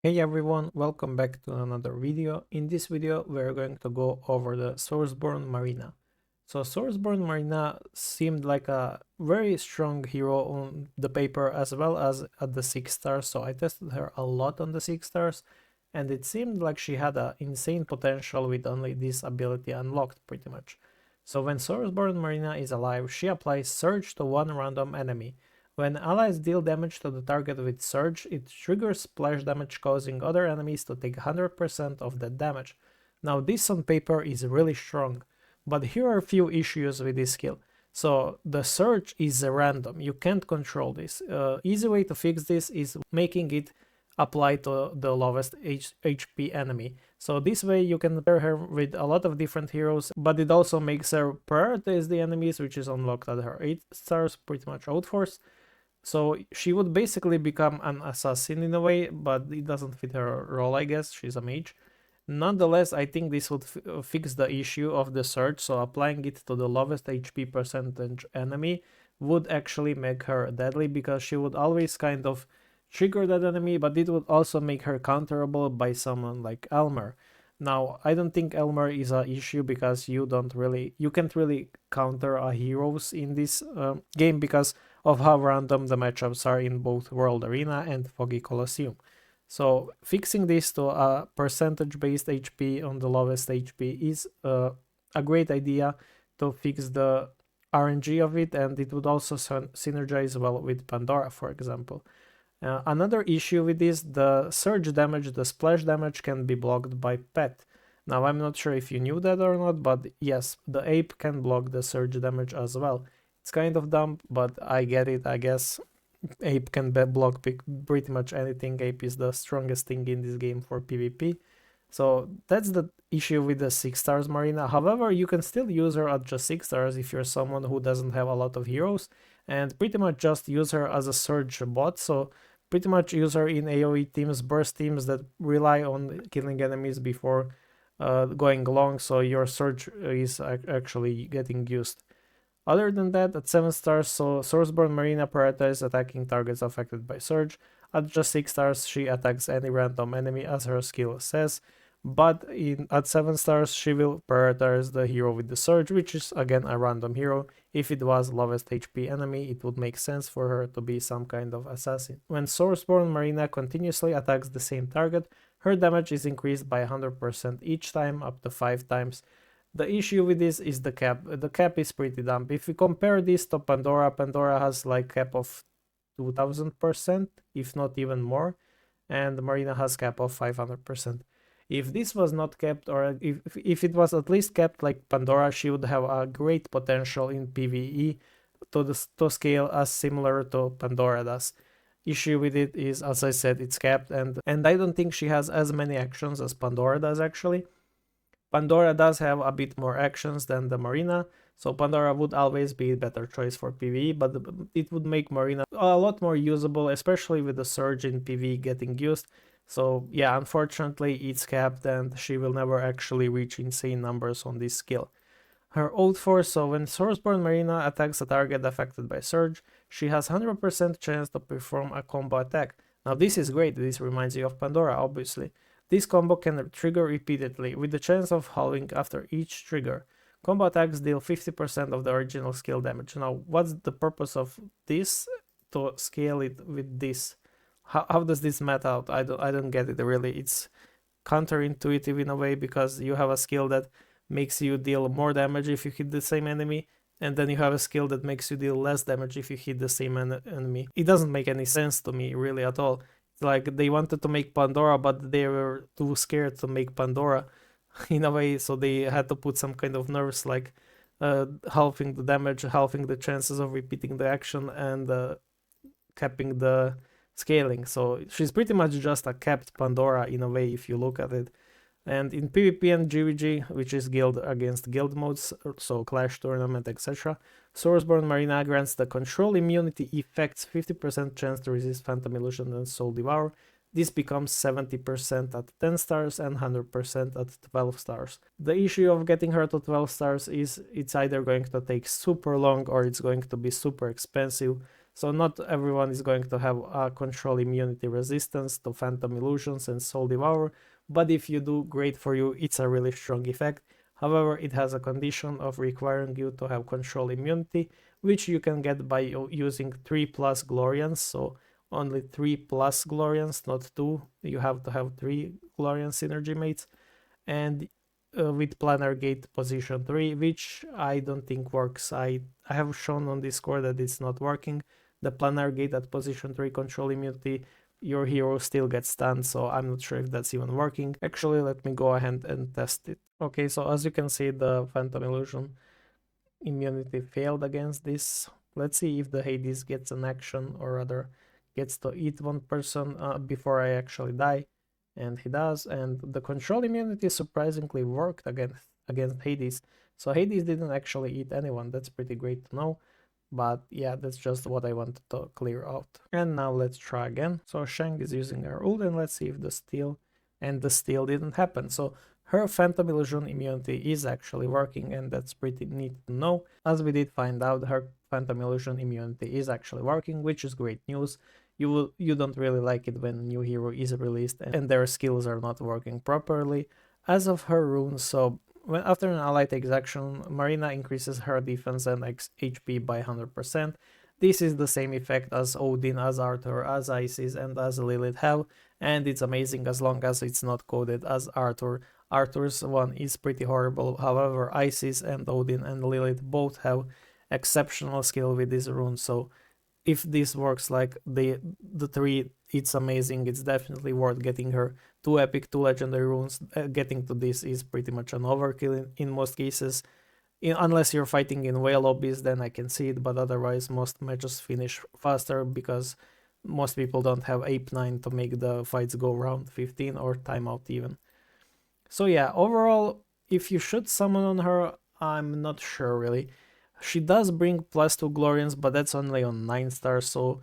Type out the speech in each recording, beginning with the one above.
Hey everyone, welcome back to another video. In this video, we're going to go over the Sourceborn Marina. So Sourceborn Marina seemed like a very strong hero on the paper as well as at the 6 stars, so I tested her a lot on the 6 stars, and it seemed like she had an insane potential with only this ability unlocked pretty much. So when Sourceborn Marina is alive, she applies Surge to one random enemy. When allies deal damage to the target with Surge, it triggers splash damage, causing other enemies to take 100% of that damage. Now this on paper is really strong, but here are a few issues with this skill. So the Surge is random, you can't control this. Easy way to fix this is making it apply to the lowest HP enemy. So this way you can pair her with a lot of different heroes, but it also makes her prioritize the enemies, which is unlocked at her 8 stars, pretty much outforce. So she would basically become an assassin in a way, but it doesn't fit her role, I guess. She's a mage. Nonetheless, I think this would fix the issue of the surge, so applying it to the lowest HP percentage enemy would actually make her deadly, because she would always kind of trigger that enemy, but it would also make her counterable by someone like Elmer. Now, I don't think Elmer is an issue because you can't really counter a heroes in this game because of how random the matchups are in both World Arena and Foggy Colosseum. So fixing this to a percentage-based HP on the lowest HP is a great idea to fix the RNG of it, and it would also synergize well with Pandora, for example. Another issue with this, the surge damage, the splash damage can be blocked by pet. Now I'm not sure if you knew that or not, but yes, the ape can block the surge damage as well. It's kind of dumb, but I get it, I guess. Ape can block pretty much anything. Ape is the strongest thing in this game for PvP. So that's the issue with the 6 stars Marina. However, you can still use her at just 6 stars if you're someone who doesn't have a lot of heroes, and pretty much just use her as a surge bot. So pretty much use her in AoE teams, burst teams that rely on killing enemies before going long, so your surge is actually getting used. Other than that, at 7 stars, so Sourceborn Marina prioritizes attacking targets affected by Surge. At just 6 stars, she attacks any random enemy as her skill says, but at 7 stars, she will prioritize the hero with the Surge, which is again a random hero. If it was lowest HP enemy, it would make sense for her to be some kind of assassin. When Sourceborn Marina continuously attacks the same target, her damage is increased by 100% each time, up to 5 times. The issue with this is the cap. The cap is pretty dumb. If you compare this to Pandora, Pandora has like cap of 2000%, if not even more, and Marina has cap of 500%. If this was not kept, or if it was at least kept like Pandora, she would have a great potential in PvE to scale as similar to Pandora does. Issue with it is, as I said, it's capped, and I don't think she has as many actions as Pandora does actually. Pandora does have a bit more actions than the Marina, so Pandora would always be a better choice for PvE, but it would make Marina a lot more usable, especially with the surge in PvE getting used. So yeah, unfortunately it's capped and she will never actually reach insane numbers on this skill. Her ult force, so when Sourceborn Marina attacks a target affected by Surge, she has 100% chance to perform a combo attack. Now this is great, this reminds you of Pandora obviously. This combo can trigger repeatedly, with the chance of halving after each trigger. Combo attacks deal 50% of the original skill damage. Now, what's the purpose of this to scale it with this? How does this math out? I don't get it really. It's counterintuitive in a way, because you have a skill that makes you deal more damage if you hit the same enemy, and then you have a skill that makes you deal less damage if you hit the same enemy. It doesn't make any sense to me really at all. Like, they wanted to make Pandora, but they were too scared to make Pandora in a way, so they had to put some kind of nerfs, like halving the damage, halving the chances of repeating the action, and capping the scaling. So she's pretty much just a capped Pandora in a way if you look at it. And in PvP and GVG, which is guild against guild modes, so Clash Tournament, etc., Sourceborn Marina grants the control immunity effects 50% chance to resist Phantom Illusion and Soul Devour. This becomes 70% at 10 stars and 100% at 12 stars. The issue of getting her to 12 stars is it's either going to take super long or it's going to be super expensive. So not everyone is going to have a control immunity resistance to Phantom Illusions and Soul Devour, but if you do, great for you, it's a really strong effect. However, it has a condition of requiring you to have control immunity, which you can get by using 3 plus Glorians, so only 3 plus Glorians, not 2. You have to have 3 Glorian synergy mates, and with planar gate position 3, which I don't think works. I have shown on Discord that it's not working. The planar gate at position 3 control immunity, your hero still gets stunned, so I'm not sure if that's even working. Actually, let me go ahead and test it. Okay, so as you can see, the Phantom Illusion immunity failed against this. Let's see if the Hades gets an action, or rather gets to eat one person before I actually die. And he does, and the control immunity surprisingly worked against Hades. So Hades didn't actually eat anyone. That's pretty great to know. But yeah, that's just what I wanted to clear out. And now let's try again. So Shang is using her ult, and let's see if the steal, and the steal didn't happen. So her Phantom Illusion immunity is actually working, and that's pretty neat to know. As we did find out, her Phantom Illusion immunity is actually working, which is great news. You don't really like it when a new hero is released and their skills are not working properly. As of her runes, so when after an ally takes action, Marina increases her defense and HP by 100%. This is the same effect as Odin, as Arthur, as Isis, and as Lilith have, and it's amazing as long as it's not coded as Arthur. Arthur's one is pretty horrible, however Isis and Odin and Lilith both have exceptional skill with this rune, so if this works like the three, it's amazing. It's definitely worth getting her 2 epic, 2 legendary runes. Getting to this is pretty much an overkill in most cases. Unless you're fighting in whale lobbies, then I can see it, but otherwise most matches finish faster because most people don't have Ape 9 to make the fights go round 15 or timeout even. So yeah, overall, if you should summon on her, I'm not sure really. She does bring +2 Glorians, but that's only on 9 stars, so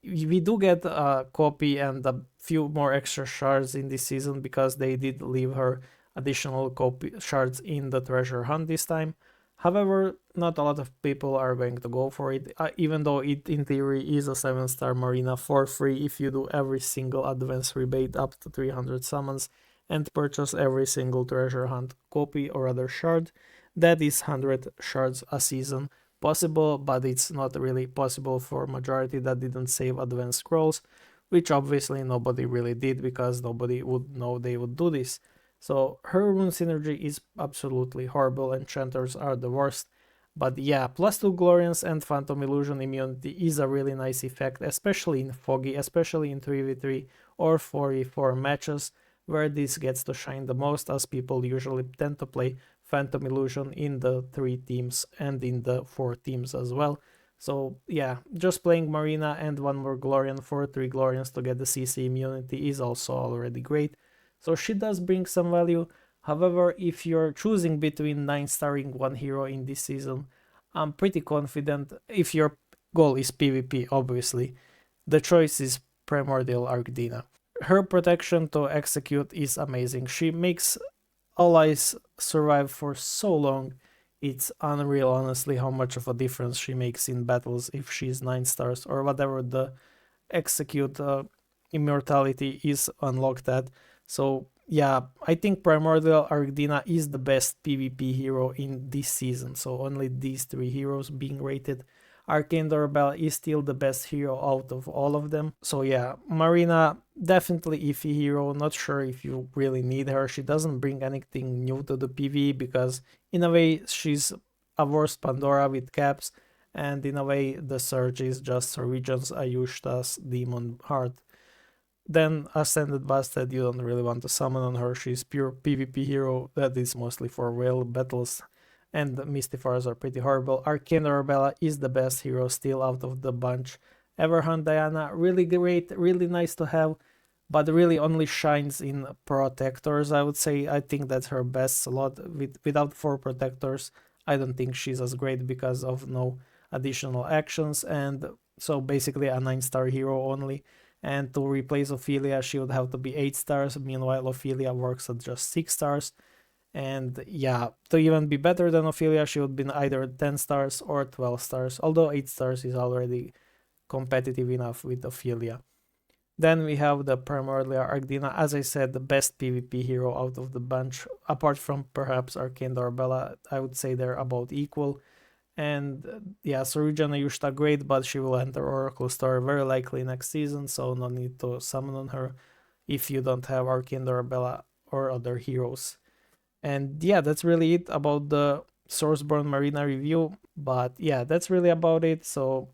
we do get a copy and a few more extra shards in this season because they did leave her additional copy shards in the treasure hunt this time. However, not a lot of people are going to go for it, even though it in theory is a 7-star Marina for free if you do every single advance rebate up to 300 summons and purchase every single treasure hunt copy or other shard. That is 100 shards a season possible, but it's not really possible for majority that didn't save advanced scrolls, which obviously nobody really did because nobody would know they would do this. So her rune synergy is absolutely horrible, enchanters are the worst. But yeah, +2 Glorians and Phantom Illusion immunity is a really nice effect, especially in Foggy, especially in 3v3 or 4v4 matches, where this gets to shine the most, as people usually tend to play Phantom Illusion in the 3 teams and in the 4 teams as well. So yeah, just playing Marina and 1 more Glorian for 3 Glorians to get the CC immunity is also already great. So she does bring some value. However, if you're choosing between 9-starring one hero in this season, I'm pretty confident, if your goal is PvP obviously, the choice is Primordial Arcdina. Her protection to execute is amazing. She makes allies survive for so long. It's unreal, honestly, how much of a difference she makes in battles if she's 9 stars or whatever the execute immortality is unlocked at. So yeah, I think Primordial Arcdina is the best PvP hero in this season. So only these 3 heroes being rated. Arcane Doorbell is still the best hero out of all of them. So yeah, Marina, definitely iffy hero. Not sure if you really need her. She doesn't bring anything new to the PvE because in a way she's a worse Pandora with caps, and in a way the Surge is just Sir Regent's Alushta's Demon Heart. Then Ascended Bastet, you don't really want to summon on her. She's pure PvP hero that is mostly for whale battles, and the Mystifiers are pretty horrible. Arcane Arabella is the best hero still out of the bunch. Everhunt Diana, really great, really nice to have, but really only shines in Protectors, I would say. I think that's her best slot. Without 4 Protectors, I don't think she's as great because of no additional actions, and so basically a 9-star hero only. And to replace Ophelia, she would have to be 8 stars. Meanwhile, Ophelia works at just 6 stars. And yeah, to even be better than Ophelia, she would be either 10 stars or 12 stars. Although 8 stars is already competitive enough with Ophelia. Then we have the Primordial Ardina, as I said, the best PvP hero out of the bunch, apart from perhaps Arcane Doorbella. I would say they're about equal. And yeah, Sarujan Alushtha great, but she will enter Oracle Store very likely next season, so no need to summon on her if you don't have Arcane Doorbella or other heroes. And yeah, that's really it about the Sourceborn Marina review. But yeah, that's really about it. So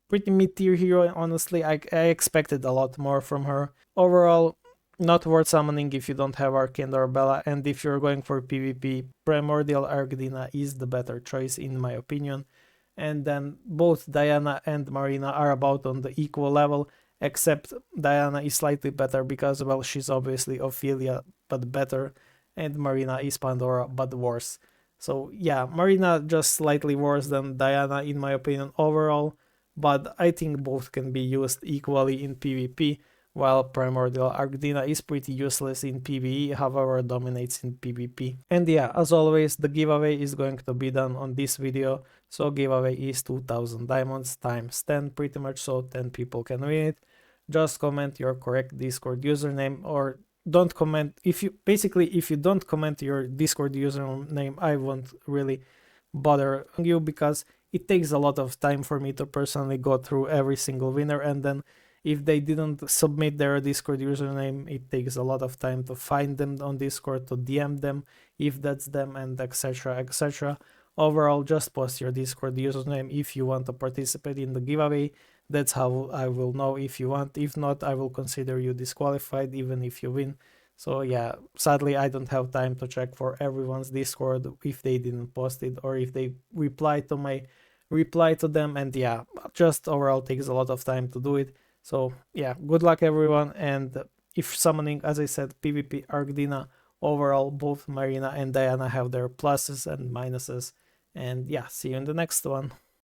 pretty mid-tier hero, honestly. I expected a lot more from her. Overall, not worth summoning if you don't have Arcane Doorbella, and if you're going for PvP, Primordial Ardina is the better choice in my opinion. And then both Diana and Marina are about on the equal level, except Diana is slightly better because, well, she's obviously Ophelia, but better, and Marina is Pandora, but worse. So yeah, Marina just slightly worse than Diana in my opinion overall, but I think both can be used equally in PvP, while Primordial Ardina is pretty useless in PvE, however dominates in PvP. And yeah, as always, the giveaway is going to be done on this video, so giveaway is 2000 diamonds times 10 pretty much, so 10 people can win it. Just comment your correct Discord username, or don't comment. If you don't comment your Discord username, I won't really bother you, because it takes a lot of time for me to personally go through every single winner, and then if they didn't submit their Discord username, it takes a lot of time to find them on Discord, to DM them if that's them, and etc, etc. Overall, just post your Discord username if you want to participate in the giveaway. That's how I will know if you want. If not, I will consider you disqualified even if you win. So yeah, sadly I don't have time to check for everyone's Discord if they didn't post it, or if they reply to my reply to them, and yeah, just overall takes a lot of time to do it. So yeah, good luck everyone, and if summoning, as I said, PvP Ardina, overall both Marina and Diana have their pluses and minuses. And yeah, see you in the next one.